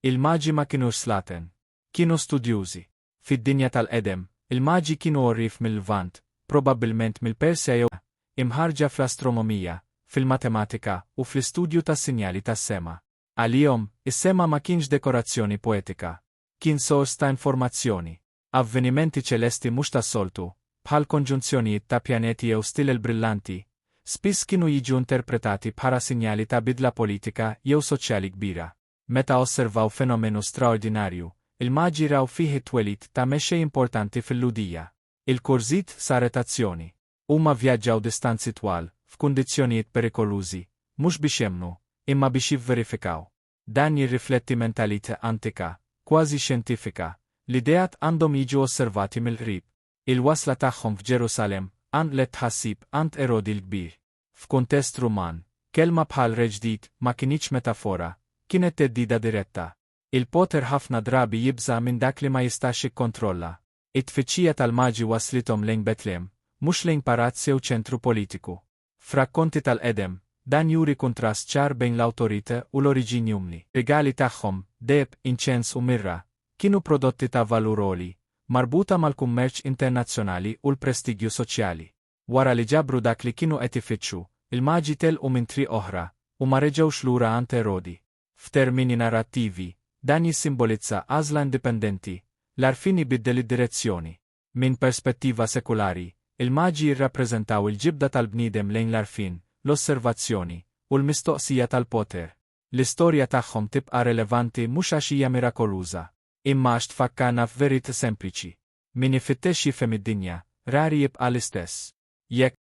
Il-Maġi ma kinux Slaten. Kienu studjużi. Fid-dinja tal-qedem, il-Maġi kienu orrif mill-Lvant, probabbilment mill-Persja jew imħarġa fl-astronomija, fil-matematika u fl-istudju tas-sinjali tas-sema. Għalihom, is-sema ma kienx dekorazzjoni poetika. Kien sors ta' informazzjoni. Avvenimenti ċelesti mhux tas-soltu, bħal konġunzjonijiet ta' pjaneti jew stilel brillanti, spiss kienu jiġu interpretati bħala sinjali ta' bidla politika jew soċjali kbira. Meta osservaw fenomenu straordinarju, il-Maġi raw fih it-twelid ta' mexxej importanti fil-ludija. Il-kurżit saret azzjoni. Huma vjaġġaw distanzi twal, f'kundizzjonijiet perikolużi, mhux biex jemmnu, imma biex jivverifikaw. Dan jirrifletti mentalità antika, kważi xjentifika, l-ideat għandhom jiġu osservati mill-qrib. Il-wasla tagħhom f'Ġerusalemm għandlet tħassib għand Erodi l-Kbir. F'kuntest Ruman, kelma bħal Re ġdid ma kinitx metafora, kienet teddida diretta. Il-Poter ħafna drabi jibża minn dak li ma jistax ikkontrolla. It-tfittxija tal-Maġi waslithom lejn Betlem, mhux lejn palazz jew ċentru politiku. Frakkonti tal-qedem, dan juri kontrast ċar bejn l-awtorità u l-oriġini umni. Rigali tagħhom, deheb, inċens u mirra, kienu prodotti ta' valur għoli, marbuta mal-kummerċ internazzjonali u l-prestigju soċjali. Wara li ġabru dak li kienu qed ifittxu, il-Maġi telqu minn triq oħra u ma reġgħux lura għand Erodi. F'termini narrattivi, dan jissimbolizza għażla indipendenti, l-għarfien ibiddel id-direzzjoni. Minn perspettiva sekulari, il-Maġi jirrappreżentaw il-ġibda tal-bniedem lejn l-għarfien, l-osservazzjoni u l-mistoqsija tal-Poter. L-istorja tagħhom tibqa' relevanti mhux għax hija mirakoluża, imma għax tfakkarna f'verità sempliċi. Min ifittex jifhem id-dinja, rari jibqa' l-istess. Jekk